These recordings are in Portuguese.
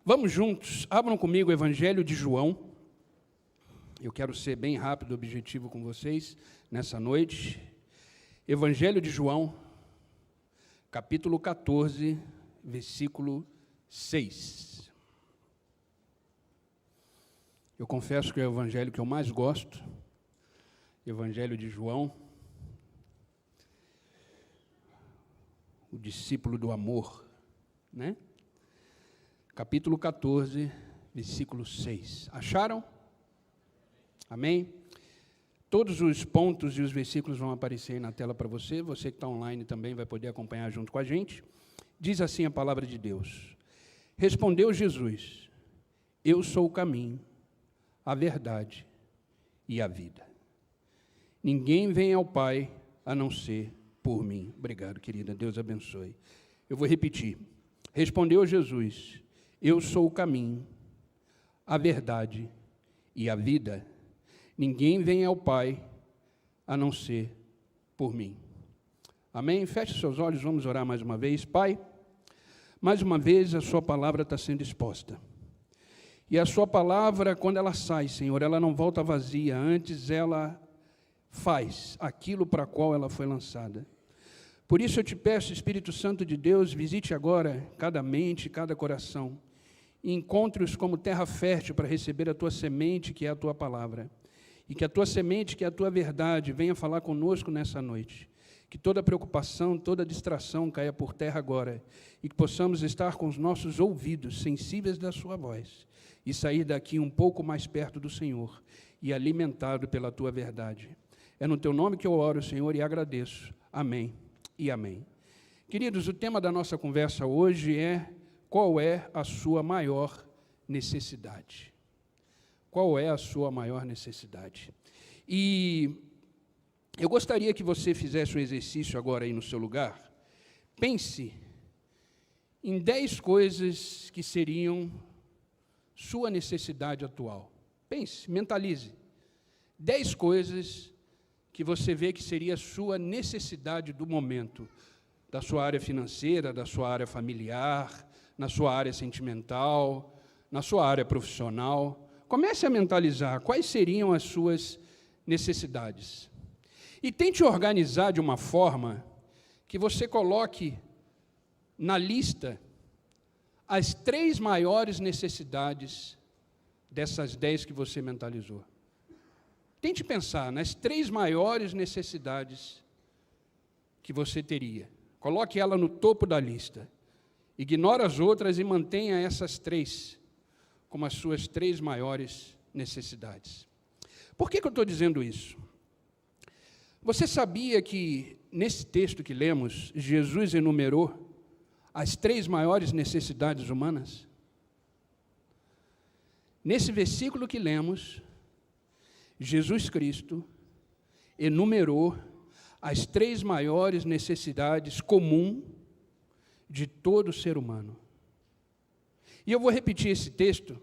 Vamos juntos, abram comigo o Evangelho de João. Eu quero ser bem rápido e objetivo com vocês nessa noite. Evangelho de João, capítulo 14, versículo 6. Eu confesso que é o evangelho que eu mais gosto, Evangelho de João, o discípulo do amor, né? Capítulo 14, versículo 6. Acharam? Amém? Todos os pontos e os versículos vão aparecer aí na tela para você. Você que está online também vai poder acompanhar junto com a gente. Diz assim a palavra de Deus. Respondeu Jesus, eu sou o caminho, a verdade e a vida. Ninguém vem ao Pai a não ser por mim. Obrigado, querida. Deus abençoe. Eu vou repetir. Respondeu Jesus, eu sou o caminho, a verdade e a vida. Ninguém vem ao Pai a não ser por mim. Amém? Feche seus olhos, vamos orar mais uma vez. Pai, mais uma vez a sua palavra está sendo exposta. E a sua palavra, quando ela sai, Senhor, ela não volta vazia, antes ela faz aquilo para qual ela foi lançada. Por isso eu te peço, Espírito Santo de Deus, visite agora cada mente, cada coração, e encontre-os como terra fértil para receber a tua semente, que é a tua palavra. E que a tua semente, que é a tua verdade, venha falar conosco nessa noite. Que toda preocupação, toda distração caia por terra agora. E que possamos estar com os nossos ouvidos sensíveis da sua voz. E sair daqui um pouco mais perto do Senhor. E alimentado pela tua verdade. É no teu nome que eu oro, Senhor, e agradeço. Amém e amém. Queridos, o tema da nossa conversa hoje é: qual é a sua maior necessidade? Qual é a sua maior necessidade? E eu gostaria que você fizesse um exercício agora aí no seu lugar. Pense em 10 coisas que seriam sua necessidade atual. Pense, mentalize. 10 coisas que você vê que seria sua necessidade do momento, da sua área financeira, da sua área familiar, na sua área sentimental, na sua área profissional. Comece a mentalizar quais seriam as suas necessidades. E tente organizar de uma forma que você coloque na lista as 3 maiores necessidades dessas 10 que você mentalizou. Tente pensar nas 3 maiores necessidades que você teria. Coloque ela no topo da lista. Ignore as outras e mantenha essas 3 como as suas 3 maiores necessidades. Por que eu estou dizendo isso? Você sabia que, nesse texto que lemos, Jesus enumerou as 3 maiores necessidades humanas? Nesse versículo que lemos, Jesus Cristo enumerou as 3 maiores necessidades comuns de todo ser humano. E eu vou repetir esse texto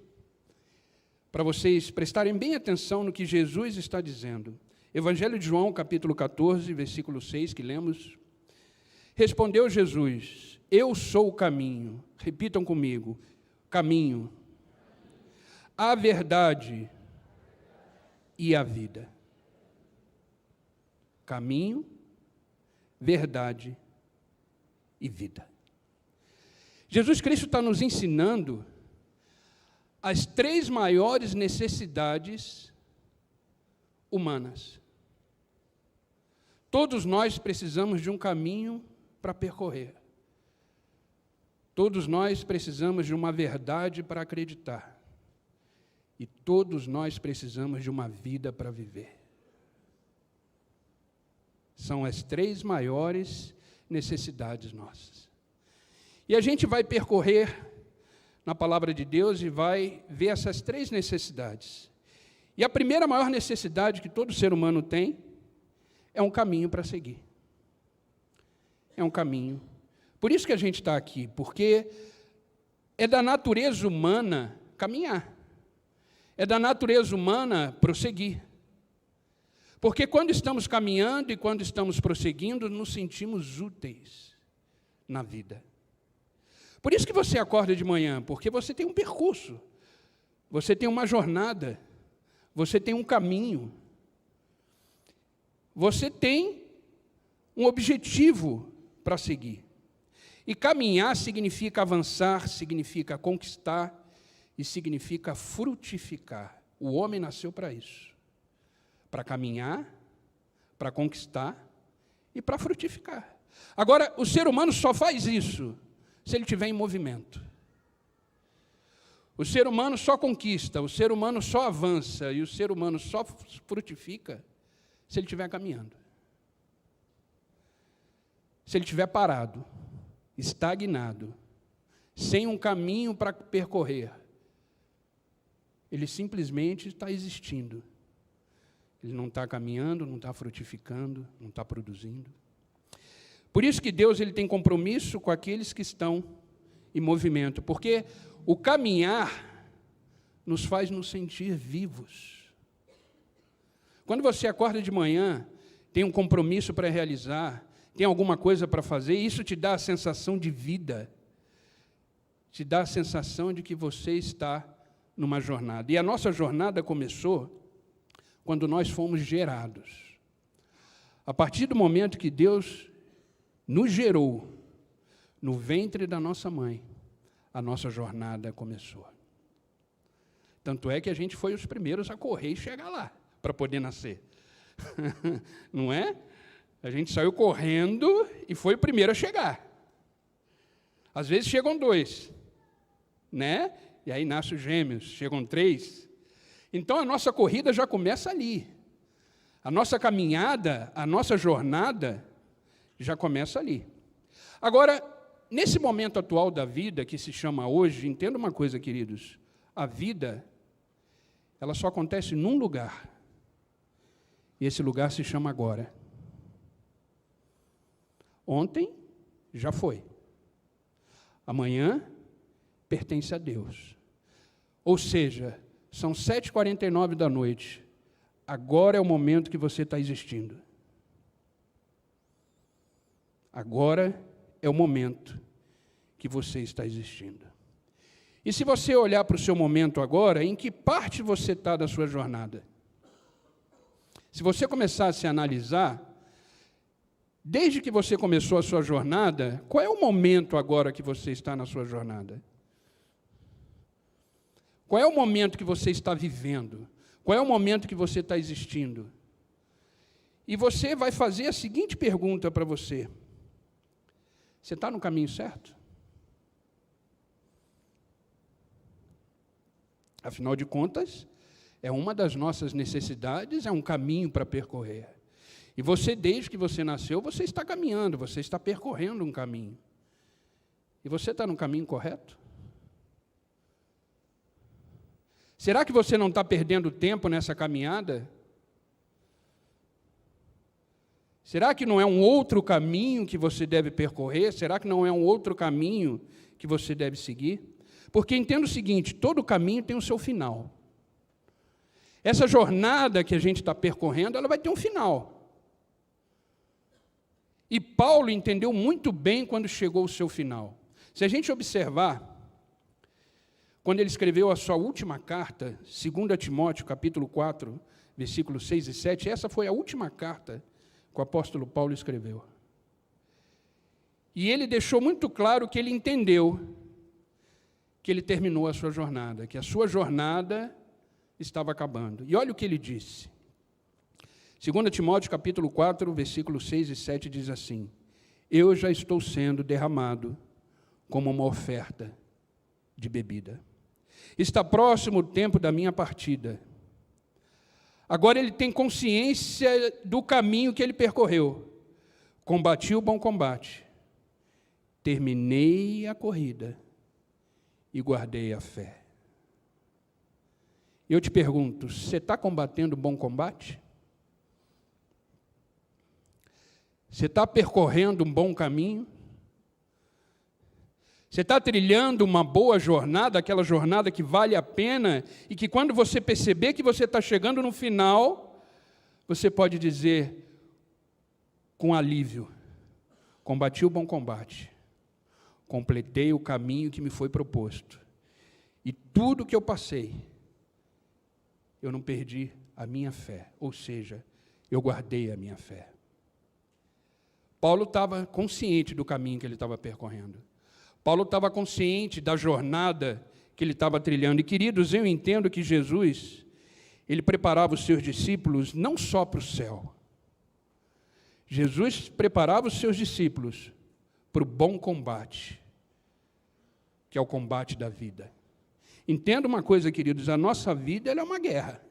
para vocês prestarem bem atenção no que Jesus está dizendo. Evangelho de João, capítulo 14, versículo 6, que lemos. Respondeu Jesus, eu sou o caminho. Repitam comigo, caminho, a verdade e a vida. Caminho, verdade e vida. Jesus Cristo está nos ensinando as 3 maiores necessidades humanas. Todos nós precisamos de um caminho para percorrer. Todos nós precisamos de uma verdade para acreditar. E todos nós precisamos de uma vida para viver. São as 3 maiores necessidades nossas. E a gente vai percorrer na palavra de Deus e vai ver essas 3 necessidades. E a primeira maior necessidade que todo ser humano tem é um caminho para seguir. É um caminho. Por isso que a gente está aqui, porque é da natureza humana caminhar. É da natureza humana prosseguir. Porque quando estamos caminhando e quando estamos prosseguindo, nos sentimos úteis na vida. Por isso que você acorda de manhã, porque você tem um percurso, você tem uma jornada, você tem um caminho, você tem um objetivo para seguir. E caminhar significa avançar, significa conquistar e significa frutificar. O homem nasceu para isso, para caminhar, para conquistar e para frutificar. Agora, o ser humano só faz isso se ele estiver em movimento. O ser humano só conquista, o ser humano só avança e o ser humano só frutifica se ele estiver caminhando. Se ele estiver parado, estagnado, sem um caminho para percorrer, ele simplesmente está existindo. Ele não está caminhando, não está frutificando, não está produzindo. Por isso que Deus ele tem compromisso com aqueles que estão em movimento, porque o caminhar nos faz nos sentir vivos. Quando você acorda de manhã, tem um compromisso para realizar, tem alguma coisa para fazer, isso te dá a sensação de vida, te dá a sensação de que você está numa jornada. E a nossa jornada começou quando nós fomos gerados. A partir do momento que Deus nos gerou no ventre da nossa mãe, a nossa jornada começou. Tanto é que a gente foi os primeiros a correr e chegar lá, para poder nascer. Não é? A gente saiu correndo e foi o primeiro a chegar. Às vezes chegam 2, né? E aí nascem os gêmeos, chegam 3. Então a nossa corrida já começa ali. A nossa caminhada, a nossa jornada já começa ali. Agora, nesse momento atual da vida, que se chama hoje, entenda uma coisa, queridos, a vida, ela só acontece num lugar, e esse lugar se chama agora. Ontem já foi. Amanhã pertence a Deus. Ou seja, são 7h49 da noite. Agora é o momento que você está existindo. Agora é o momento que você está existindo. E se você olhar para o seu momento agora, em que parte você está da sua jornada? Se você começar a se analisar, desde que você começou a sua jornada, qual é o momento agora que você está na sua jornada? Qual é o momento que você está vivendo? Qual é o momento que você está existindo? E você vai fazer a seguinte pergunta para você: você está no caminho certo? Afinal de contas, é uma das nossas necessidades, é um caminho para percorrer. E você, desde que você nasceu, você está caminhando, você está percorrendo um caminho. E você está no caminho correto? Será que você não está perdendo tempo nessa caminhada? Será que não é um outro caminho que você deve percorrer? Será que não é um outro caminho que você deve seguir? Porque entenda o seguinte, todo caminho tem o seu final. Essa jornada que a gente está percorrendo, ela vai ter um final. E Paulo entendeu muito bem quando chegou o seu final. Se a gente observar, quando ele escreveu a sua última carta, 2 Timóteo, capítulo 4, versículos 6 e 7, essa foi a última carta que o apóstolo Paulo escreveu. E ele deixou muito claro que ele entendeu que ele terminou a sua jornada, que a sua jornada estava acabando. E olha o que ele disse. 2 Timóteo, capítulo 4, versículos 6 e 7, diz assim: eu já estou sendo derramado como uma oferta de bebida. Está próximo o tempo da minha partida. Agora ele tem consciência do caminho que ele percorreu. Combati o bom combate, terminei a corrida e guardei a fé. Eu te pergunto, você está combatendo o bom combate? Você está percorrendo um bom caminho? Você está trilhando uma boa jornada, aquela jornada que vale a pena, e que quando você perceber que você está chegando no final, você pode dizer com alívio: combati o bom combate, completei o caminho que me foi proposto. E tudo que eu passei, eu não perdi a minha fé, ou seja, eu guardei a minha fé. Paulo estava consciente do caminho que ele estava percorrendo. Paulo estava consciente da jornada que ele estava trilhando. E, queridos, eu entendo que Jesus, ele preparava os seus discípulos não só para o céu. Jesus preparava os seus discípulos para o bom combate, que é o combate da vida. Entenda uma coisa, queridos, a nossa vida ela é uma guerra.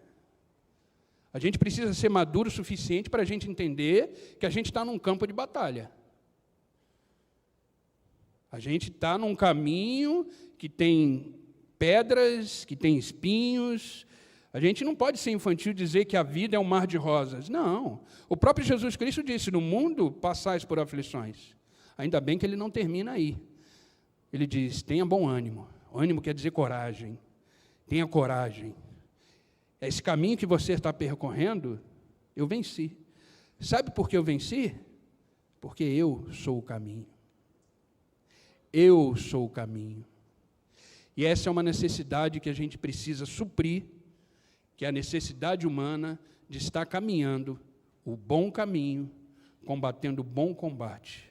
A gente precisa ser maduro o suficiente para a gente entender que a gente está num campo de batalha. A gente está num caminho que tem pedras, que tem espinhos. A gente não pode ser infantil e dizer que a vida é um mar de rosas. Não. O próprio Jesus Cristo disse, no mundo passais por aflições. Ainda bem que ele não termina aí. Ele diz, tenha bom ânimo. Ânimo quer dizer coragem. Tenha coragem. Esse caminho que você está percorrendo, eu venci. Sabe por que eu venci? Porque eu sou o caminho. Eu sou o caminho. E essa é uma necessidade que a gente precisa suprir, que é a necessidade humana de estar caminhando o bom caminho, combatendo o bom combate.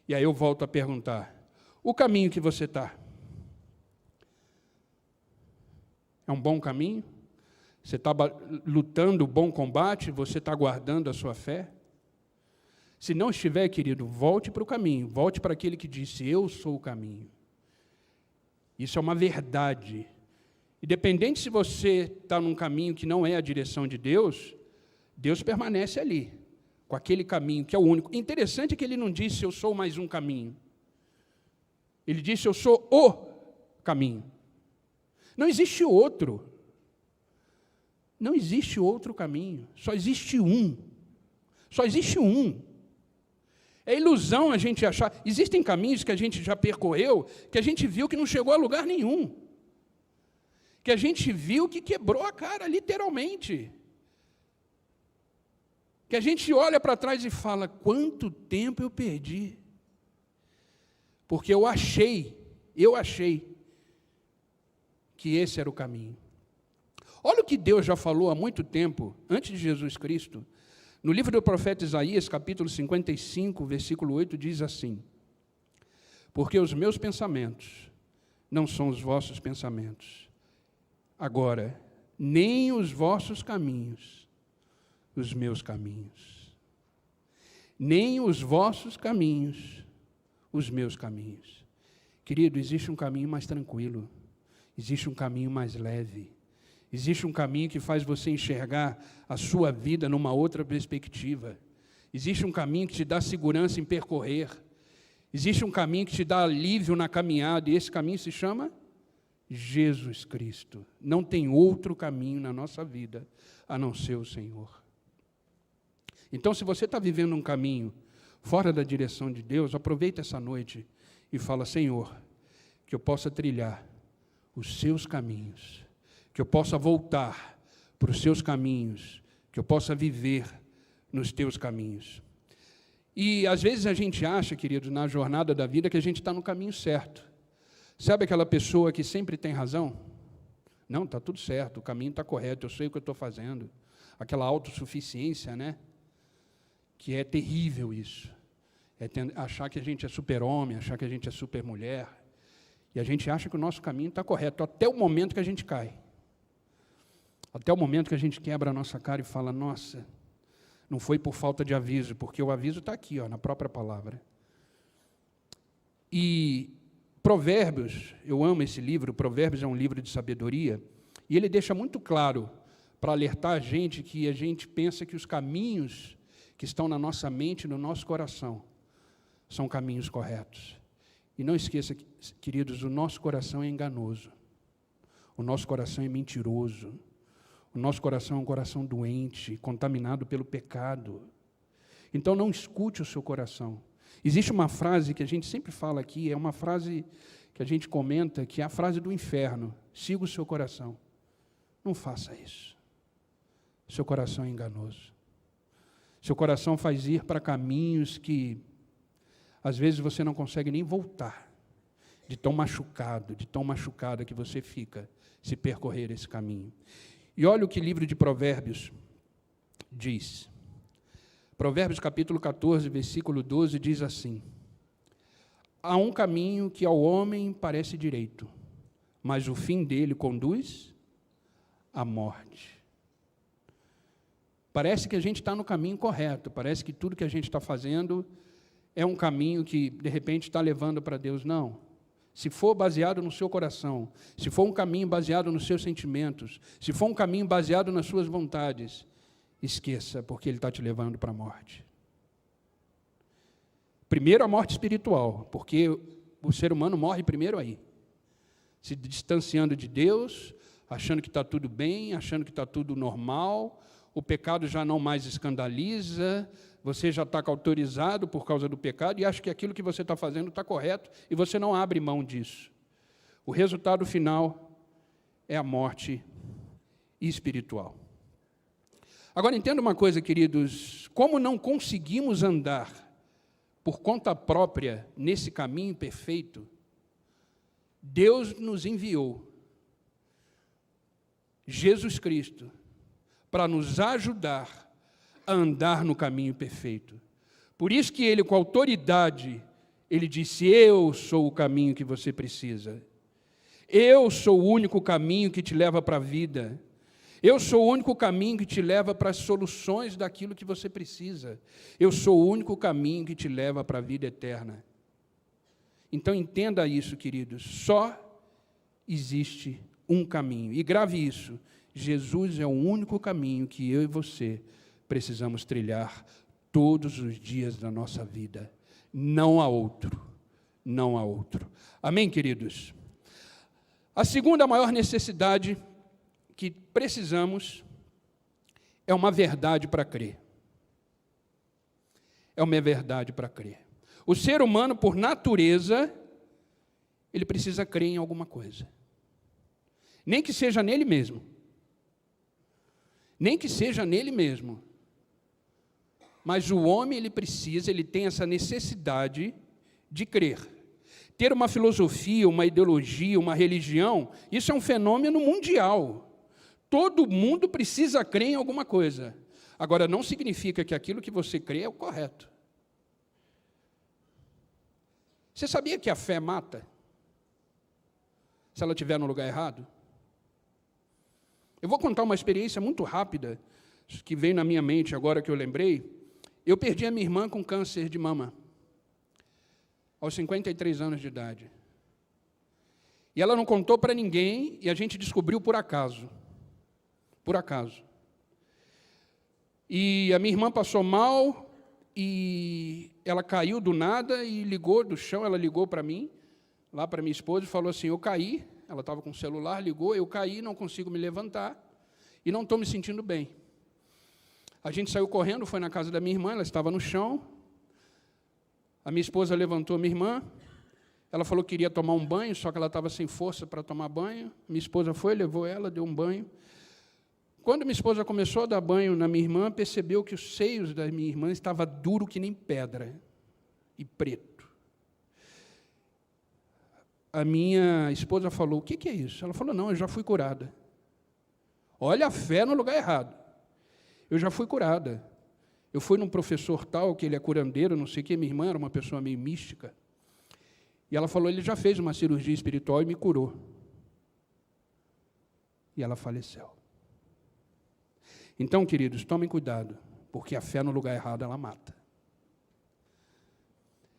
E aí eu volto a perguntar, o caminho que você está, é um bom caminho? Você está lutando o bom combate? Você está guardando a sua fé? Se não estiver, querido, volte para o caminho. Volte para aquele que disse, eu sou o caminho. Isso é uma verdade. Independente se você está num caminho que não é a direção de Deus, Deus permanece ali, com aquele caminho que é o único. Interessante é que ele não disse, eu sou mais um caminho. Ele disse, eu sou o caminho. Não existe outro. Não existe outro caminho. Só existe um. Só existe um. É ilusão a gente achar. Existem caminhos que a gente já percorreu, que a gente viu que não chegou a lugar nenhum. Que a gente viu que quebrou a cara, literalmente. Que a gente olha para trás e fala, quanto tempo eu perdi. Porque eu achei que esse era o caminho. Olha o que Deus já falou há muito tempo, antes de Jesus Cristo. No livro do profeta Isaías, capítulo 55, versículo 8, diz assim, porque os meus pensamentos não são os vossos pensamentos. Agora, nem os vossos caminhos, os meus caminhos. Nem os vossos caminhos, os meus caminhos. Querido, existe um caminho mais tranquilo. Existe um caminho mais leve. Existe um caminho que faz você enxergar a sua vida numa outra perspectiva. Existe um caminho que te dá segurança em percorrer. Existe um caminho que te dá alívio na caminhada, e esse caminho se chama Jesus Cristo. Não tem outro caminho na nossa vida a não ser o Senhor. Então, se você está vivendo um caminho fora da direção de Deus, aproveita essa noite e fala, Senhor, que eu possa trilhar os seus caminhos, que eu possa voltar para os seus caminhos, que eu possa viver nos teus caminhos. E, às vezes, a gente acha, queridos, na jornada da vida, que a gente está no caminho certo. Sabe aquela pessoa que sempre tem razão? Não, está tudo certo, o caminho está correto, eu sei o que eu estou fazendo. Aquela autossuficiência, né? Que é terrível isso. É achar que a gente é super-homem, achar que a gente é super-mulher. E a gente acha que o nosso caminho está correto, até o momento que a gente cai. Até o momento que a gente quebra a nossa cara e fala, nossa, não foi por falta de aviso, porque o aviso está aqui, ó, na própria palavra. E Provérbios, eu amo esse livro, Provérbios é um livro de sabedoria, e ele deixa muito claro, para alertar a gente, que a gente pensa que os caminhos que estão na nossa mente, no nosso coração, são caminhos corretos. E não esqueça, queridos, o nosso coração é enganoso, o nosso coração é mentiroso, o nosso coração é um coração doente, contaminado pelo pecado. Então não escute o seu coração. Existe uma frase que a gente sempre fala aqui, é uma frase que a gente comenta, que é a frase do inferno, siga o seu coração. Não faça isso. Seu coração é enganoso. Seu coração faz ir para caminhos que, às vezes, você não consegue nem voltar. de tão machucado, de tão machucada que você fica se percorrer esse caminho. E olha o que o livro de Provérbios diz. Provérbios capítulo 14, versículo 12, diz assim: há um caminho que ao homem parece direito, mas o fim dele conduz à morte. Parece que a gente está no caminho correto, parece que tudo que a gente está fazendo é um caminho que, de repente, está levando para Deus. Não. Se for baseado no seu coração, se for um caminho baseado nos seus sentimentos, se for um caminho baseado nas suas vontades, esqueça, porque ele está te levando para a morte. Primeiro a morte espiritual, porque o ser humano morre primeiro aí, se distanciando de Deus, achando que está tudo bem, achando que está tudo normal, o pecado já não mais escandaliza, você já está autorizado por causa do pecado e acha que aquilo que você está fazendo está correto e você não abre mão disso. O resultado final é a morte espiritual. Agora, entenda uma coisa, queridos, como não conseguimos andar por conta própria nesse caminho perfeito, Deus nos enviou Jesus Cristo para nos ajudar a andar no caminho perfeito. Por isso que ele, com autoridade, ele disse: eu sou o caminho que você precisa. Eu sou o único caminho que te leva para a vida. Eu sou o único caminho que te leva para as soluções daquilo que você precisa. Eu sou o único caminho que te leva para a vida eterna. Então entenda isso, queridos, só existe um caminho. E grave isso, Jesus é o único caminho que eu e você precisamos trilhar todos os dias da nossa vida. Não há outro, não há outro. Amém, queridos? A segunda maior necessidade que precisamos é uma verdade para crer. É uma verdade para crer. O ser humano, por natureza, ele precisa crer em alguma coisa. Nem que seja nele mesmo. Nem que seja nele mesmo. Mas o homem, ele tem essa necessidade de crer. Ter uma filosofia, uma ideologia, uma religião, isso é um fenômeno mundial. Todo mundo precisa crer em alguma coisa. Agora, não significa que aquilo que você crê é o correto. Você sabia que a fé mata? Se ela estiver no lugar errado? Eu vou contar uma experiência muito rápida, que veio na minha mente agora que eu lembrei. Eu perdi a minha irmã com câncer de mama, aos 53 anos de idade. E ela não contou para ninguém, e a gente descobriu por acaso. Por acaso. E a minha irmã passou mal, e ela caiu do nada e ligou do chão, ela ligou para mim, lá para minha esposa, e falou assim: eu caí, ela estava com o celular, ligou, eu caí, não consigo me levantar, e não estou me sentindo bem. A gente saiu correndo, foi na casa da minha irmã, ela estava no chão, a minha esposa levantou a minha irmã, ela falou que queria tomar um banho, só que ela estava sem força para tomar banho, minha esposa foi, levou ela, deu um banho. Quando minha esposa começou a dar banho na minha irmã, percebeu que os seios da minha irmã estavam duros que nem pedra, e preto. A minha esposa falou: o que é isso? Ela falou: não, eu já fui curada. Olha a fé no lugar errado. Eu já fui curada. Eu fui num professor tal, que ele é curandeiro, não sei o que, minha irmã era uma pessoa meio mística. E ela falou: ele já fez uma cirurgia espiritual e me curou. E ela faleceu. Então, queridos, tomem cuidado, porque a fé no lugar errado, ela mata.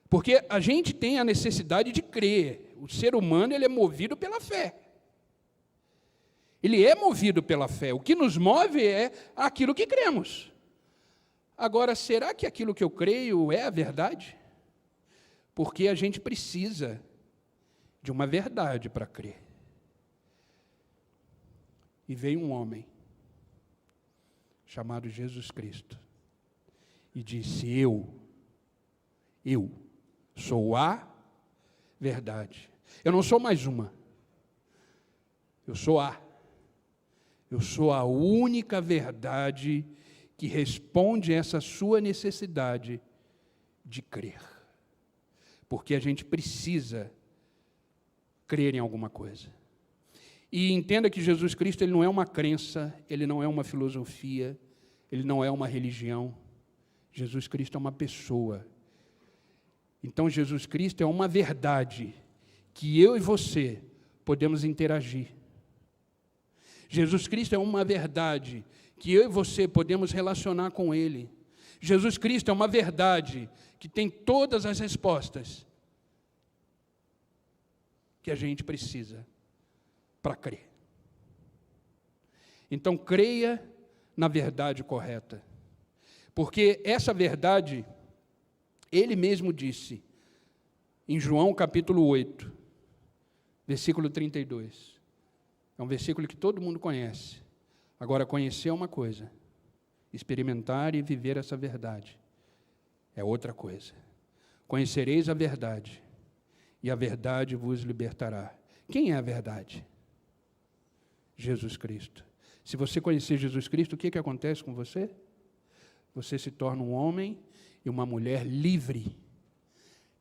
Porque a gente tem a necessidade de crer. O ser humano, ele é movido pela fé. Ele é movido pela fé. O que nos move é aquilo que cremos. Agora, será que aquilo que eu creio é a verdade? Porque a gente precisa de uma verdade para crer. E veio um homem chamado Jesus Cristo e disse: eu sou a verdade. Eu não sou mais uma. Eu sou a única verdade que responde a essa sua necessidade de crer. Porque a gente precisa crer em alguma coisa. E entenda que Jesus Cristo ele não é uma crença, ele não é uma filosofia, ele não é uma religião. Jesus Cristo é uma pessoa. Então, Jesus Cristo é uma verdade que eu e você podemos interagir. Jesus Cristo é uma verdade que eu e você podemos relacionar com Ele. Jesus Cristo é uma verdade que tem todas as respostas que a gente precisa para crer. Então, creia na verdade correta. Porque essa verdade, Ele mesmo disse, em João capítulo 8, versículo 32. É um versículo que todo mundo conhece. Agora, conhecer é uma coisa, experimentar e viver essa verdade é outra coisa. Conhecereis a verdade, e a verdade vos libertará. Quem é a verdade? Jesus Cristo. Se você conhecer Jesus Cristo, o que acontece com você? Você se torna um homem e uma mulher livre.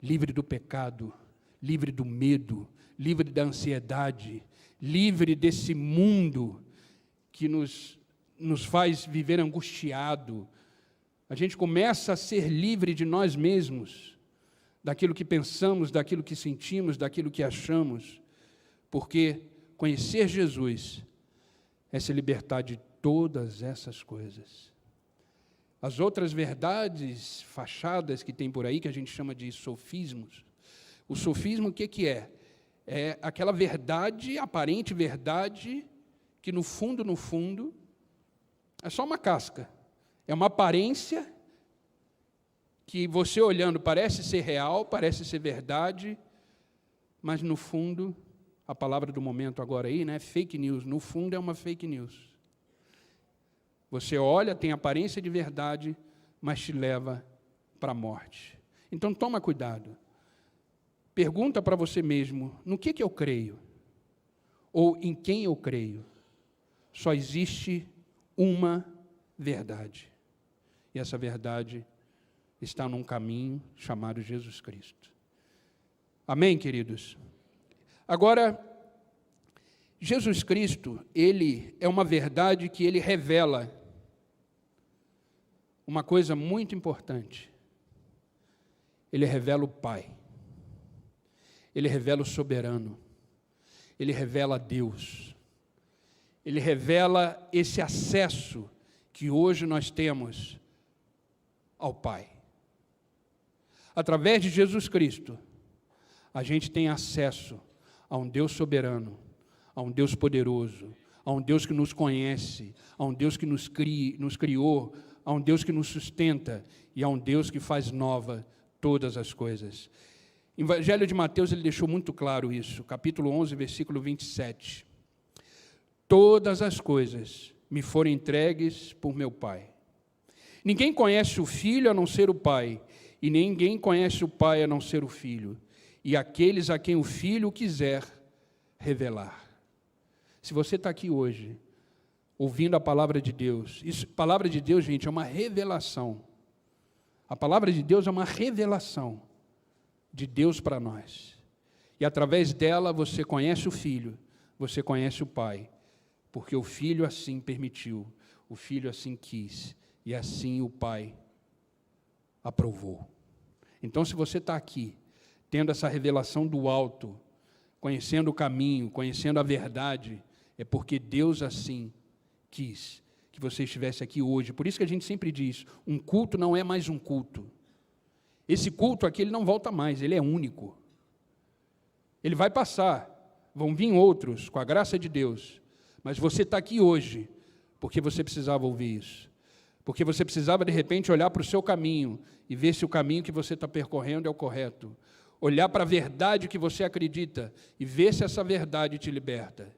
Livre do pecado, livre do medo, livre da ansiedade, livre desse mundo que nos faz viver angustiado. A gente começa a ser livre de nós mesmos, daquilo que pensamos, daquilo que sentimos, daquilo que achamos, porque conhecer Jesus é se libertar de todas essas coisas. As outras verdades fachadas que tem por aí, que a gente chama de sofismos, o sofismo o que é? É aquela verdade, aparente verdade, que no fundo, é só uma casca. É uma aparência que você olhando parece ser real, parece ser verdade, mas no fundo, a palavra do momento agora aí, né, fake news, no fundo é uma fake news. Você olha, tem aparência de verdade, mas te leva para a morte. Então toma cuidado. Pergunta para você mesmo, no que eu creio? Ou em quem eu creio? Só existe uma verdade. E essa verdade está num caminho chamado Jesus Cristo. Amém, queridos? Agora, Jesus Cristo, Ele é uma verdade que Ele revela uma coisa muito importante. Ele revela o Pai. Ele revela o soberano. Ele revela Deus. Ele revela esse acesso que hoje nós temos ao Pai. Através de Jesus Cristo, a gente tem acesso a um Deus soberano, a um Deus poderoso, a um Deus que nos conhece, a um Deus que nos criou, a um Deus que nos sustenta e a um Deus que faz nova todas as coisas. O Evangelho de Mateus, ele deixou muito claro isso, capítulo 11, versículo 27. Todas as coisas me foram entregues por meu Pai. Ninguém conhece o Filho a não ser o Pai, e ninguém conhece o Pai a não ser o Filho, e aqueles a quem o Filho quiser revelar. Se você está aqui hoje, ouvindo a palavra de Deus, palavra de Deus, gente, é uma revelação. A palavra de Deus é uma revelação de Deus para nós. E através dela você conhece o Filho, você conhece o Pai, porque o Filho assim permitiu, o Filho assim quis, e assim o Pai aprovou. Então, se você está aqui, tendo essa revelação do alto, conhecendo o caminho, conhecendo a verdade, é porque Deus assim quis que você estivesse aqui hoje. Por isso que a gente sempre diz, um culto não é mais um culto. Esse culto aqui, ele não volta mais, ele é único. Ele vai passar, vão vir outros, com a graça de Deus, mas você está aqui hoje, porque você precisava ouvir isso. Porque você precisava, de repente, olhar para o seu caminho e ver se o caminho que você está percorrendo é o correto. Olhar para a verdade que você acredita e ver se essa verdade te liberta.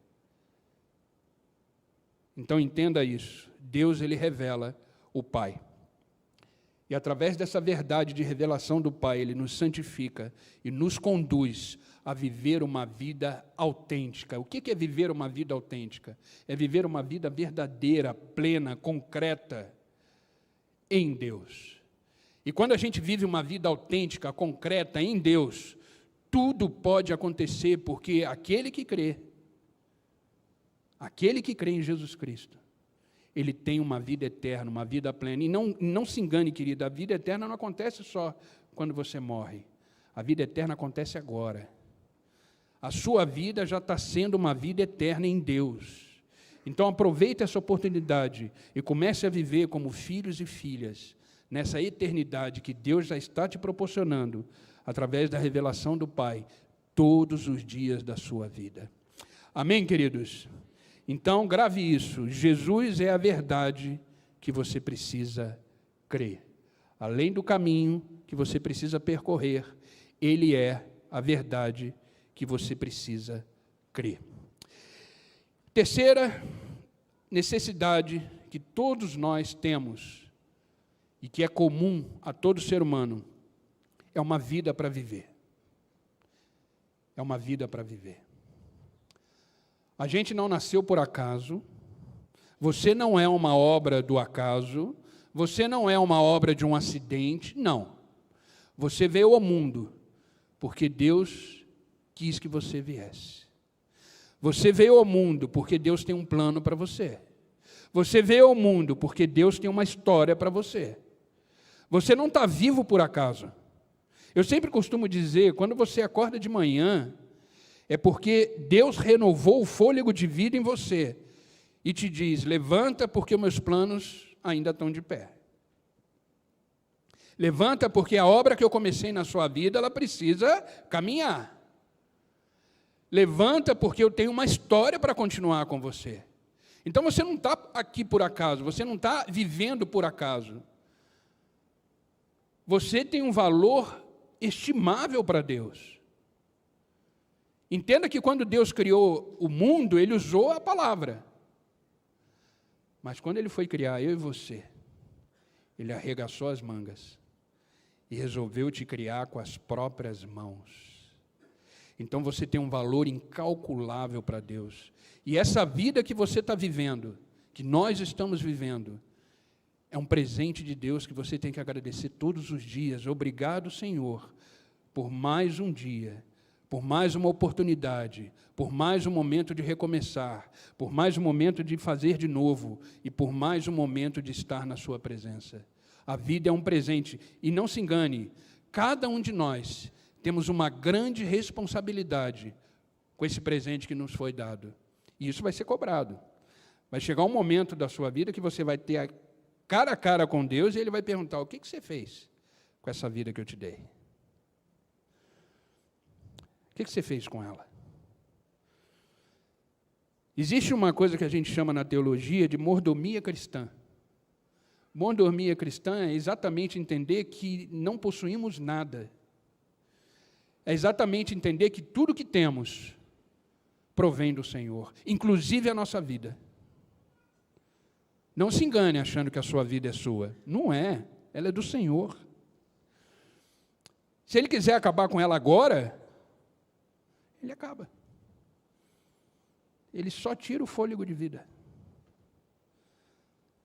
Então, entenda isso. Deus, ele revela o Pai. E, através dessa verdade de revelação do Pai, ele nos santifica e nos conduz a viver uma vida autêntica. O que é viver uma vida autêntica? É viver uma vida verdadeira, plena, concreta em Deus. E quando a gente vive uma vida autêntica, concreta em Deus, Tudo pode acontecer porque aquele que crê em Jesus Cristo, ele tem uma vida eterna, uma vida plena. E não se engane, querido, a vida eterna não acontece só quando você morre. A vida eterna acontece agora. A sua vida já está sendo uma vida eterna em Deus. Então aproveite essa oportunidade e comece a viver como filhos e filhas, nessa eternidade que Deus já está te proporcionando, através da revelação do Pai, todos os dias da sua vida. Amém, queridos? Então, grave isso, Jesus é a verdade que você precisa crer. Além do caminho que você precisa percorrer, Ele é a verdade que você precisa crer. Terceira necessidade que todos nós temos, e que é comum a todo ser humano, é uma vida para viver. É uma vida para viver. A gente não nasceu por acaso, você não é uma obra do acaso, você não é uma obra de um acidente, não. Você veio ao mundo porque Deus quis que você viesse. Você veio ao mundo porque Deus tem um plano para você. Você veio ao mundo porque Deus tem uma história para você. Você não está vivo por acaso. Eu sempre costumo dizer, quando você acorda de manhã, é porque Deus renovou o fôlego de vida em você e te diz, levanta porque os meus planos ainda estão de pé. Levanta porque a obra que eu comecei na sua vida, ela precisa caminhar. Levanta porque eu tenho uma história para continuar com você. Então você não está aqui por acaso, você não está vivendo por acaso. Você tem um valor estimável para Deus. Entenda que quando Deus criou o mundo, Ele usou a palavra. Mas quando Ele foi criar eu e você, Ele arregaçou as mangas e resolveu te criar com as próprias mãos. Então você tem um valor incalculável para Deus. E essa vida que você está vivendo, que nós estamos vivendo, é um presente de Deus que você tem que agradecer todos os dias. Obrigado, Senhor, por mais um dia, por mais uma oportunidade, por mais um momento de recomeçar, por mais um momento de fazer de novo e por mais um momento de estar na sua presença. A vida é um presente. E não se engane, cada um de nós temos uma grande responsabilidade com esse presente que nos foi dado. E isso vai ser cobrado. Vai chegar um momento da sua vida que você vai ter cara a cara com Deus e Ele vai perguntar, o que você fez com essa vida que eu te dei? O que você fez com ela? Existe uma coisa que a gente chama na teologia de mordomia cristã. Mordomia cristã é exatamente entender que não possuímos nada. É exatamente entender que tudo que temos provém do Senhor, inclusive a nossa vida. Não se engane achando que a sua vida é sua. Não é, ela é do Senhor. Se Ele quiser acabar com ela agora, Ele acaba. Ele só tira o fôlego de vida.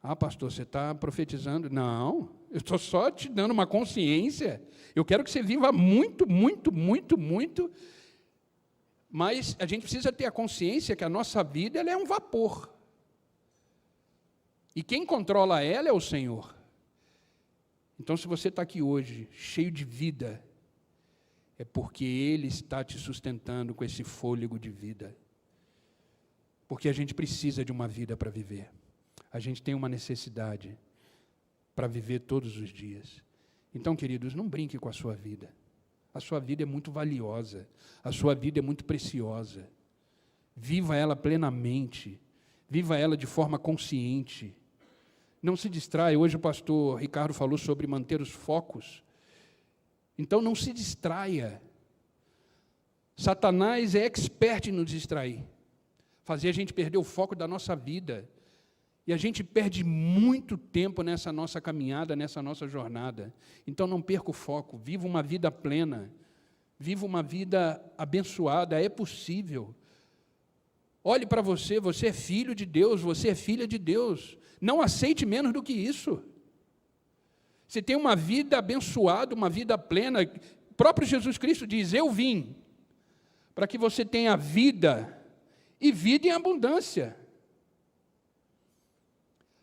Ah, pastor, você está profetizando? Não, eu estou só te dando uma consciência. Eu quero que você viva muito, muito, muito, muito. Mas a gente precisa ter a consciência que a nossa vida ela é um vapor. E quem controla ela é o Senhor. Então, se você está aqui hoje, cheio de vida, é porque Ele está te sustentando com esse fôlego de vida. Porque a gente precisa de uma vida para viver. A gente tem uma necessidade para viver todos os dias. Então, queridos, não brinque com a sua vida. A sua vida é muito valiosa. A sua vida é muito preciosa. Viva ela plenamente. Viva ela de forma consciente. Não se distraia. Hoje o pastor Ricardo falou sobre manter os focos. Então, não se distraia. Satanás é expert em nos distrair. Fazer a gente perder o foco da nossa vida. E a gente perde muito tempo nessa nossa caminhada, nessa nossa jornada. Então, não perca o foco. Viva uma vida plena. Viva uma vida abençoada. É possível. Olhe para você. Você é filho de Deus. Você é filha de Deus. Não aceite menos do que isso. Você tem uma vida abençoada, uma vida plena. próprio Jesus Cristo diz: eu vim para que você tenha vida, e vida em abundância.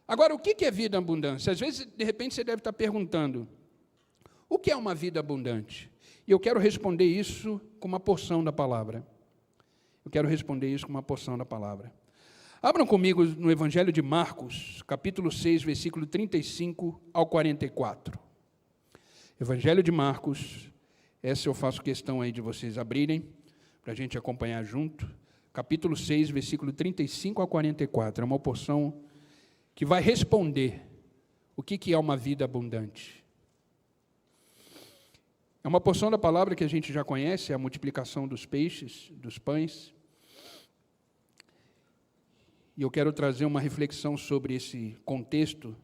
Agora, o que é vida em abundância? Às vezes, de repente, você deve estar perguntando: o que é uma vida abundante? E eu quero responder isso com uma porção da palavra. Abram comigo no Evangelho de Marcos, capítulo 6, versículo 35 ao 44. Evangelho de Marcos, essa eu faço questão aí de vocês abrirem, para a gente acompanhar junto. Capítulo 6, versículo 35 ao 44. É uma porção que vai responder o que é uma vida abundante. É uma porção da palavra que a gente já conhece, a multiplicação dos peixes, dos pães. E eu quero trazer uma reflexão sobre esse contexto,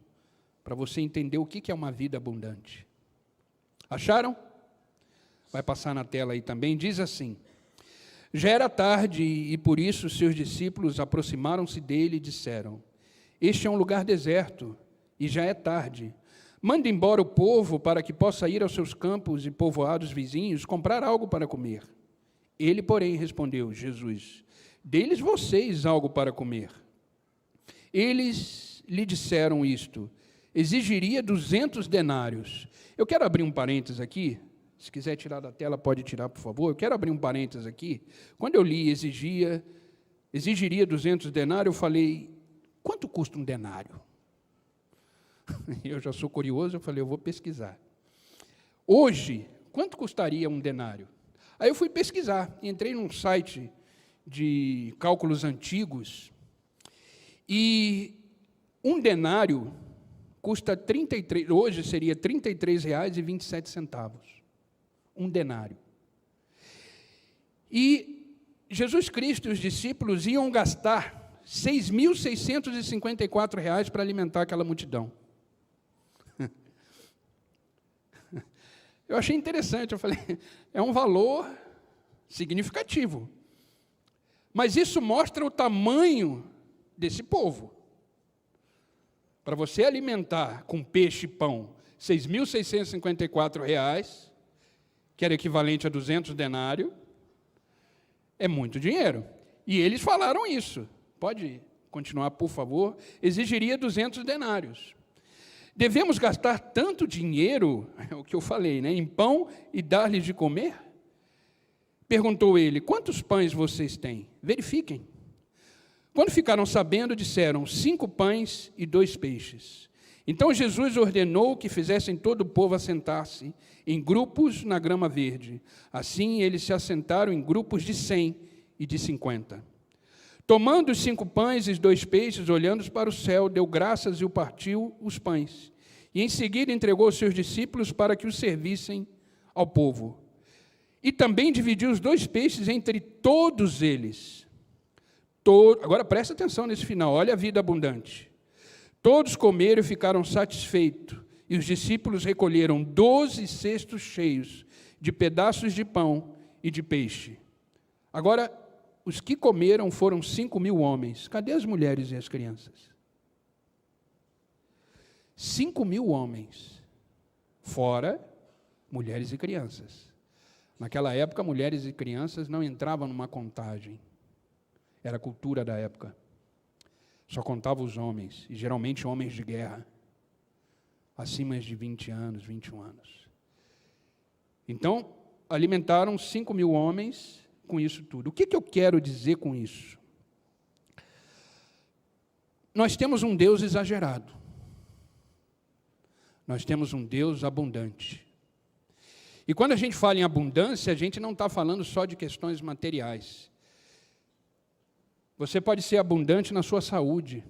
para você entender o que é uma vida abundante. Acharam? Vai passar na tela aí também. Diz assim: já era tarde, e por isso seus discípulos aproximaram-se dele e disseram: este é um lugar deserto, e já é tarde. Manda embora o povo para que possa ir aos seus campos e povoados vizinhos comprar algo para comer. Ele, porém, respondeu, Jesus: dê-lhes vocês algo para comer. Eles lhe disseram isto: exigiria 200 denários. Eu quero abrir um parênteses aqui. Se quiser tirar da tela, pode tirar, por favor. Eu quero abrir um parênteses aqui. Quando eu li exigiria 200 denários, eu falei: quanto custa um denário? Eu já sou curioso, eu falei: eu vou pesquisar. Hoje, quanto custaria um denário? Aí eu fui pesquisar, entrei num site de cálculos antigos, e um denário custa hoje seria R$ 33,27. Um denário. E Jesus Cristo e os discípulos iam gastar R$ 6.654 para alimentar aquela multidão. Eu achei interessante, eu falei, é um valor significativo. Mas isso mostra o tamanho desse povo. Para você alimentar com peixe e pão R$ 6.654, que era equivalente a 200 denários, é muito dinheiro. E eles falaram isso. Pode continuar, por favor. Exigiria 200 denários. Devemos gastar tanto dinheiro, é o que eu falei, né, em pão e dar-lhes de comer? Perguntou ele: quantos pães vocês têm? Verifiquem. Quando ficaram sabendo, disseram: 5 pães e 2 peixes. Então Jesus ordenou que fizessem todo o povo assentar-se em grupos na grama verde. Assim eles se assentaram em grupos de 100 e de 50. Tomando os 5 pães e os 2 peixes, olhando para o céu, deu graças e o partiu os pães. E em seguida entregou aos seus discípulos para que os servissem ao povo. E também dividiu os 2 peixes entre todos eles. Agora presta atenção nesse final, olha a vida abundante. Todos comeram e ficaram satisfeitos, e os discípulos recolheram 12 cestos cheios de pedaços de pão e de peixe. Agora, os que comeram foram 5.000 homens. Cadê as mulheres e as crianças? 5.000 homens, fora mulheres e crianças. Naquela época, mulheres e crianças não entravam numa contagem. Era a cultura da época. Só contava os homens, e geralmente homens de guerra, acima de 20 anos, 21 anos. Então, alimentaram 5.000 homens com isso tudo. O que eu quero dizer com isso? Nós temos um Deus exagerado. Nós temos um Deus abundante. E quando a gente fala em abundância, a gente não está falando só de questões materiais. Você pode ser abundante na sua saúde.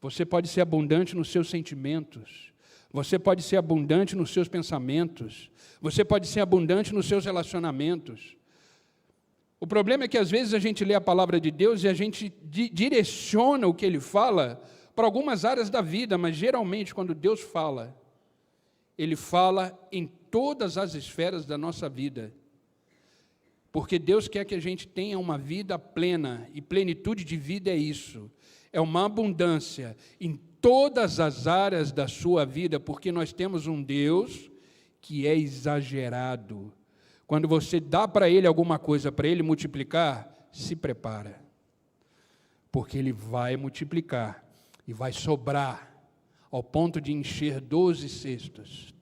Você pode ser abundante nos seus sentimentos. Você pode ser abundante nos seus pensamentos. Você pode ser abundante nos seus relacionamentos. O problema é que, às vezes, a gente lê a palavra de Deus e a gente direciona o que Ele fala para algumas áreas da vida, mas, geralmente, quando Deus fala, Ele fala em todas as esferas da nossa vida. Porque Deus quer que a gente tenha uma vida plena, e plenitude de vida é isso. É uma abundância em todas as áreas da sua vida, porque nós temos um Deus que é exagerado. Quando você dá para ele alguma coisa, para ele multiplicar, se prepara. Porque ele vai multiplicar e vai sobrar ao ponto de encher 12 cestos.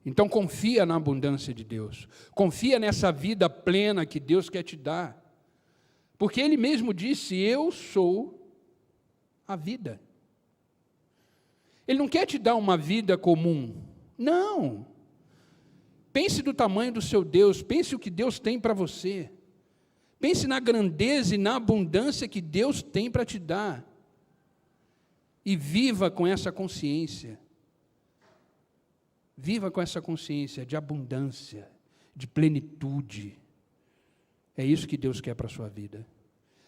Então confia na abundância de Deus. Confia nessa vida plena que Deus quer te dar. Porque ele mesmo disse, eu sou a vida. Ele não quer te dar uma vida comum. Não. Pense do tamanho do seu Deus, pense o que Deus tem para você. Pense na grandeza e na abundância que Deus tem para te dar. E viva com essa consciência. Viva com essa consciência de abundância, de plenitude. É isso que Deus quer para a sua vida.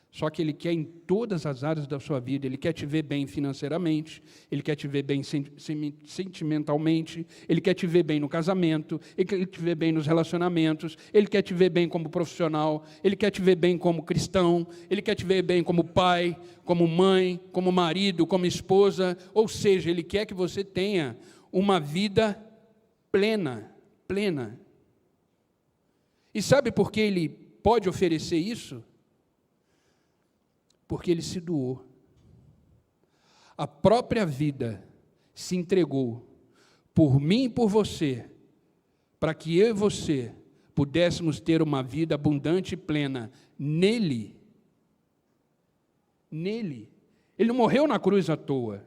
Só que Ele quer em todas as áreas da sua vida. Ele quer te ver bem financeiramente, Ele quer te ver bem sentimentalmente, Ele quer te ver bem no casamento, Ele quer te ver bem nos relacionamentos, Ele quer te ver bem como profissional, Ele quer te ver bem como cristão, Ele quer te ver bem como pai, como mãe, como marido, como esposa. Ou seja, Ele quer que você tenha uma vida plena. E sabe por que Ele pode oferecer isso? Porque Ele se doou. A própria vida se entregou por mim e por você, para que eu e você pudéssemos ter uma vida abundante e plena nele. Nele. Ele não morreu na cruz à toa.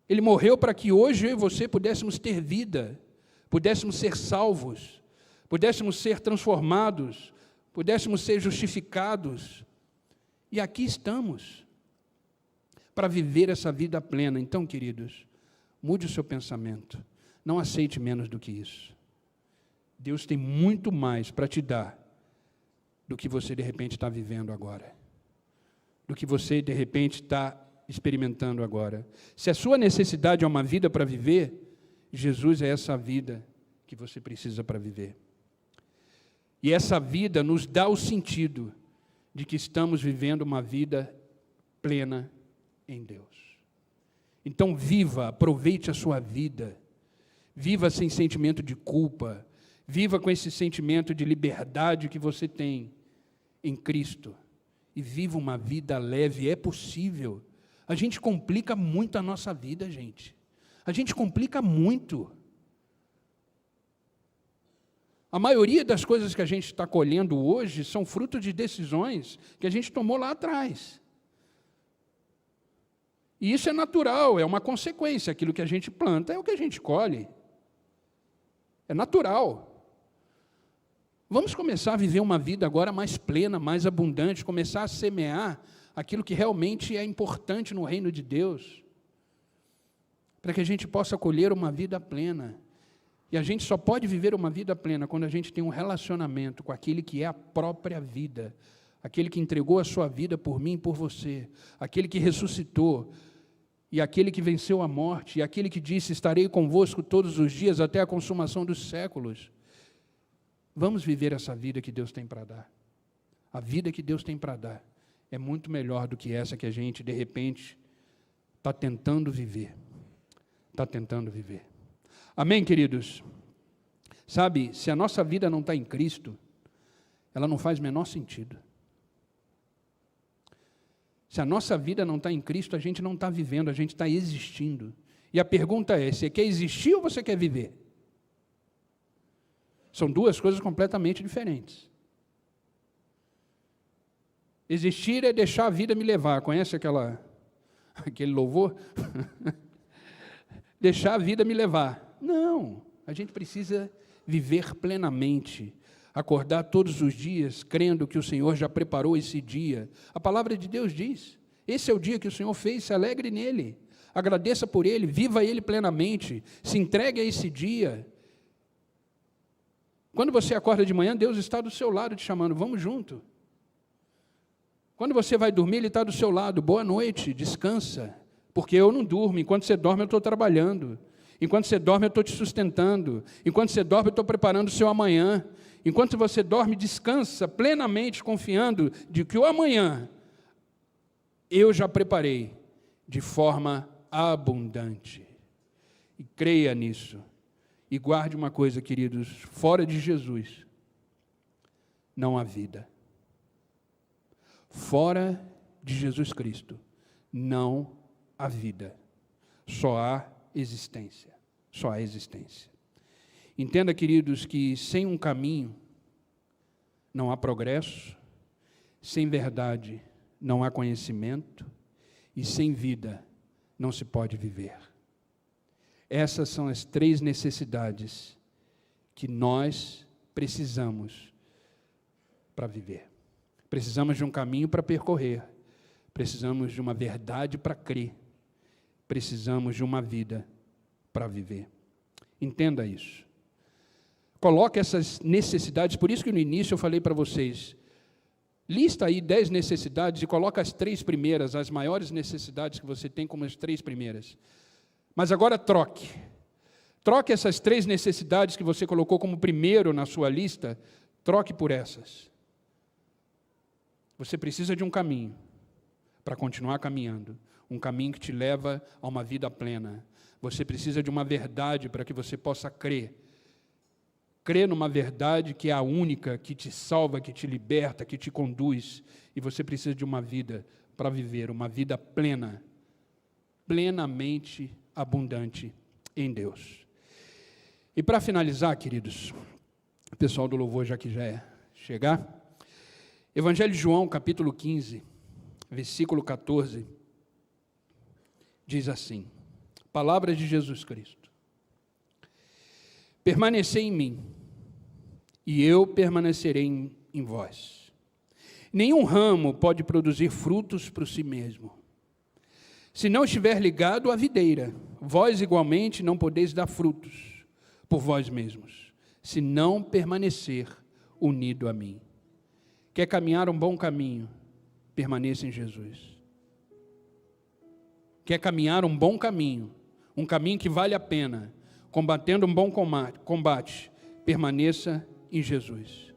Ele morreu para que hoje eu e você pudéssemos ter vida, pudéssemos ser salvos, pudéssemos ser transformados, pudéssemos ser justificados. E aqui estamos, para viver essa vida plena. Então, queridos, mude o seu pensamento. Não aceite menos do que isso. Deus tem muito mais para te dar do que você, de repente, está vivendo agora. Do que você, de repente, está experimentando agora. Se a sua necessidade é uma vida para viver, Jesus é essa vida que você precisa para viver. E essa vida nos dá o sentido de que estamos vivendo uma vida plena em Deus. Então viva, aproveite a sua vida, viva sem sentimento de culpa, viva com esse sentimento de liberdade que você tem em Cristo, e viva uma vida leve. É possível. A gente complica muito a nossa vida, gente. A gente complica muito. A maioria das coisas que a gente está colhendo hoje são fruto de decisões que a gente tomou lá atrás. E isso é natural, é uma consequência. Aquilo que a gente planta é o que a gente colhe. É natural. Vamos começar a viver uma vida agora mais plena, mais abundante, começar a semear aquilo que realmente é importante no reino de Deus, para que a gente possa colher uma vida plena. E a gente só pode viver uma vida plena quando a gente tem um relacionamento com aquele que é a própria vida, aquele que entregou a sua vida por mim e por você, aquele que ressuscitou, e aquele que venceu a morte, e aquele que disse, estarei convosco todos os dias até a consumação dos séculos. Vamos viver essa vida que Deus tem para dar. A vida que Deus tem para dar é muito melhor do que essa que a gente, de repente, está tentando viver. Está tentando viver. Amém, queridos? Sabe, se a nossa vida não está em Cristo, ela não faz o menor sentido. Se a nossa vida não está em Cristo, a gente não está vivendo, a gente está existindo. E a pergunta é, você quer existir ou você quer viver? São duas coisas completamente diferentes. Existir é deixar a vida me levar. Conhece aquele louvor? Deixar a vida me levar. Não, a gente precisa viver plenamente, acordar todos os dias, crendo que o Senhor já preparou esse dia. A palavra de Deus diz, esse é o dia que o Senhor fez, se alegre nele, agradeça por ele, viva ele plenamente, se entregue a esse dia. Quando você acorda de manhã, Deus está do seu lado te chamando, vamos junto. Quando você vai dormir, Ele está do seu lado, boa noite, descansa, porque eu não durmo, enquanto você dorme eu estou trabalhando, enquanto você dorme eu estou te sustentando, enquanto você dorme eu estou preparando o seu amanhã, enquanto você dorme, descansa plenamente, confiando de que o amanhã eu já preparei de forma abundante, e creia nisso, E guarde uma coisa, queridos, fora de Jesus não há vida. Fora de Jesus Cristo não há vida. Só há existência. Só há existência. Entenda, queridos, que sem um caminho não há progresso, sem verdade não há conhecimento e sem vida não se pode viver. Essas são as 3 necessidades que nós precisamos para viver. Precisamos de um caminho para percorrer, precisamos de uma verdade para crer, precisamos de uma vida para viver. Entenda isso. Coloque essas necessidades, por isso que no início eu falei para vocês, lista aí 10 necessidades e coloca as 3 primeiras, as maiores necessidades que você tem como as 3 primeiras. Mas agora troque. Troque essas 3 necessidades que você colocou como primeiro na sua lista, troque por essas. Você precisa de um caminho para continuar caminhando, um caminho que te leva a uma vida plena. Você precisa de uma verdade para que você possa crer. Crer numa verdade que é a única, que te salva, que te liberta, que te conduz. E você precisa de uma vida para viver, uma vida plena, plenamente abundante em Deus. E para finalizar, queridos, o pessoal do louvor já chegar, Evangelho de João, capítulo 15, versículo 14, diz assim, palavras de Jesus Cristo. Permanecei em mim, e eu permanecerei em vós. Nenhum ramo pode produzir frutos por si mesmo, se não estiver ligado à videira. Vós igualmente não podeis dar frutos por vós mesmos, se não permanecer unido a mim. Quer caminhar um bom caminho? Permaneça em Jesus. Quer caminhar um bom caminho, um caminho que vale a pena, combatendo um bom combate, permaneça em Jesus.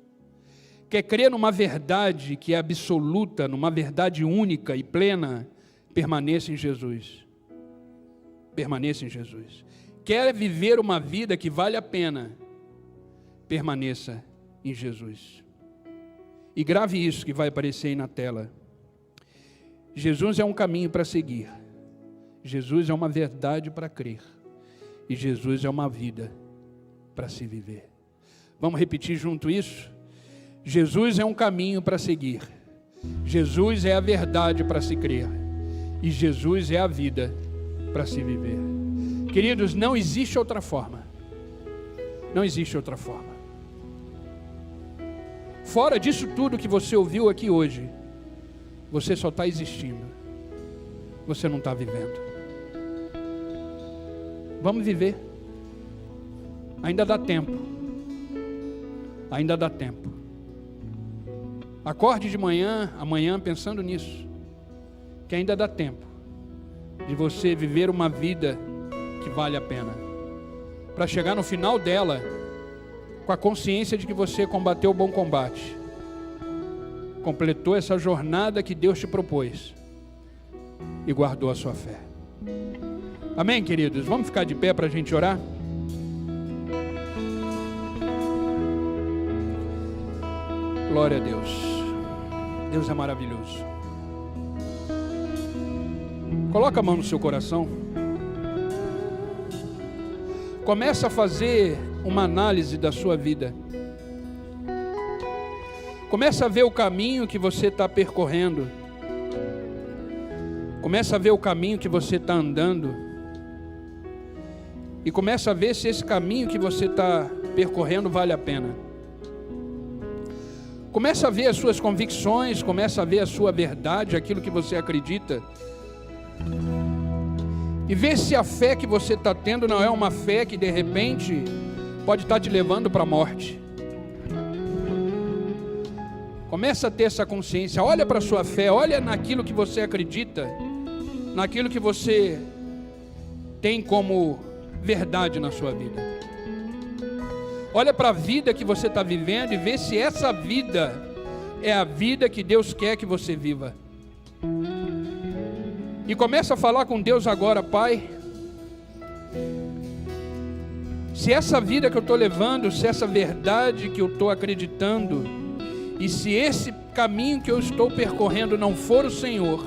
Quer crer numa verdade que é absoluta, numa verdade única e plena, permaneça em Jesus. Permaneça em Jesus. Quer viver uma vida que vale a pena, permaneça em Jesus. E grave isso que vai aparecer aí na tela. Jesus é um caminho para seguir. Jesus é uma verdade para crer. E Jesus é uma vida para se viver. Vamos repetir junto isso? Jesus é um caminho para seguir. Jesus é a verdade para se crer. E Jesus é a vida para se viver. Queridos, não existe outra forma. Não existe outra forma. Fora disso tudo que você ouviu aqui hoje, você só está existindo. Você não está vivendo. Vamos viver. Ainda dá tempo. Ainda dá tempo. Acorde de manhã, amanhã, pensando nisso. Que ainda dá tempo de você viver uma vida que vale a pena. Para chegar no final dela, com a consciência de que você combateu o bom combate. Completou essa jornada que Deus te propôs. E guardou a sua fé. Amém, queridos? Vamos ficar de pé para a gente orar? Glória a Deus. Deus é maravilhoso. Coloca a mão no seu coração. Começa a fazer uma análise da sua vida. Começa a ver o caminho que você está percorrendo. Começa a ver o caminho que você está andando. E começa a ver se esse caminho que você está percorrendo vale a pena. Começa a ver as suas convicções, começa a ver a sua verdade, aquilo que você acredita. E vê se a fé que você está tendo não é uma fé que de repente pode estar te levando para a morte. Começa a ter essa consciência, olha para a sua fé, olha naquilo que você acredita, naquilo que você tem como verdade na sua vida. Olha para a vida que você está vivendo e vê se essa vida é a vida que Deus quer que você viva. E começa a falar com Deus agora, Pai. se essa vida que eu estou levando, se essa verdade que eu estou acreditando, e se esse caminho que eu estou percorrendo não for o Senhor,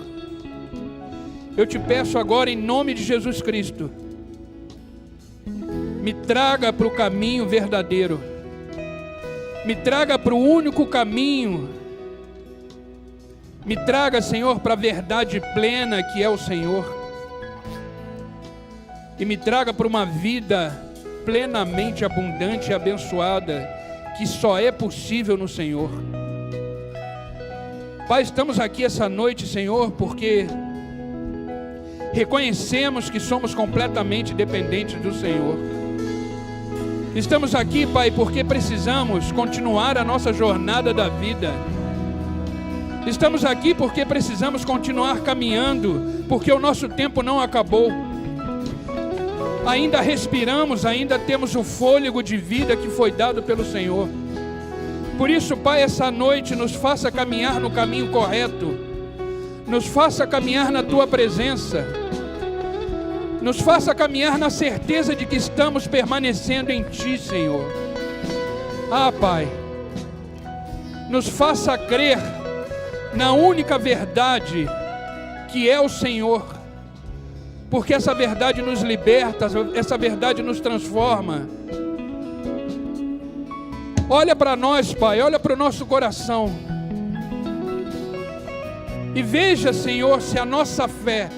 eu te peço agora em nome de Jesus Cristo, me traga para o caminho verdadeiro, me traga para o único caminho, me traga, Senhor, para a verdade plena que é o Senhor, e me traga para uma vida plenamente abundante e abençoada, que só é possível no Senhor. Pai, estamos aqui essa noite, Senhor, porque reconhecemos que somos completamente dependentes do Senhor. Estamos aqui, Pai, porque precisamos continuar a nossa jornada da vida. Estamos aqui porque precisamos continuar caminhando, porque o nosso tempo não acabou. Ainda respiramos, ainda temos o fôlego de vida que foi dado pelo Senhor. Por isso, Pai, essa noite nos faça caminhar no caminho correto, nos faça caminhar na Tua presença, nos faça caminhar na certeza de que estamos permanecendo em Ti, Senhor. Ah, Pai, nos faça crer na única verdade que é o Senhor, porque essa verdade nos liberta, essa verdade nos transforma. Olha para nós, Pai, olha para o nosso coração e veja, Senhor, se a nossa fé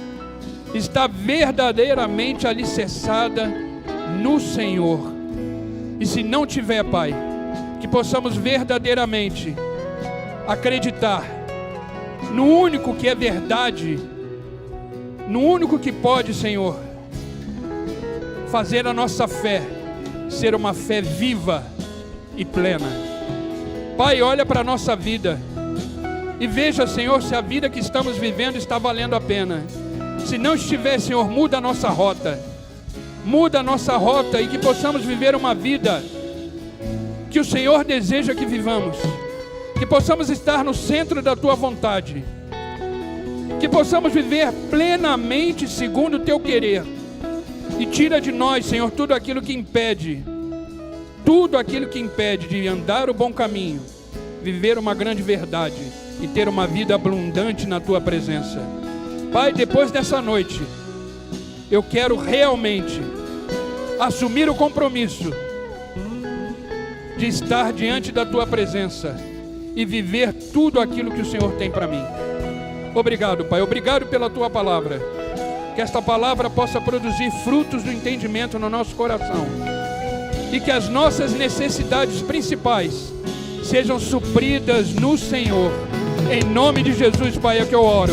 está verdadeiramente alicerçada no Senhor. E se não tiver, Pai, que possamos verdadeiramente acreditar no único que é verdade, no único que pode, Senhor, fazer a nossa fé ser uma fé viva e plena. Pai, olha para a nossa vida e veja, Senhor, se a vida que estamos vivendo está valendo a pena. Se não estiver, Senhor, muda a nossa rota. Muda a nossa rota e que possamos viver uma vida que o Senhor deseja que vivamos. Que possamos estar no centro da Tua vontade. Que possamos viver plenamente segundo o Teu querer. E tira de nós, Senhor, tudo aquilo que impede de andar o bom caminho, viver uma grande verdade e ter uma vida abundante na Tua presença. Pai, depois dessa noite, eu quero realmente assumir o compromisso de estar diante da Tua presença e viver tudo aquilo que o Senhor tem para mim. Obrigado, Pai, obrigado pela Tua palavra. Que esta palavra possa produzir frutos do entendimento no nosso coração. E que as nossas necessidades principais sejam supridas no Senhor. Em nome de Jesus, Pai, é que eu oro.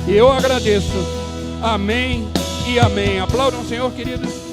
E eu agradeço. Amém e amém. Aplaudam o Senhor, queridos.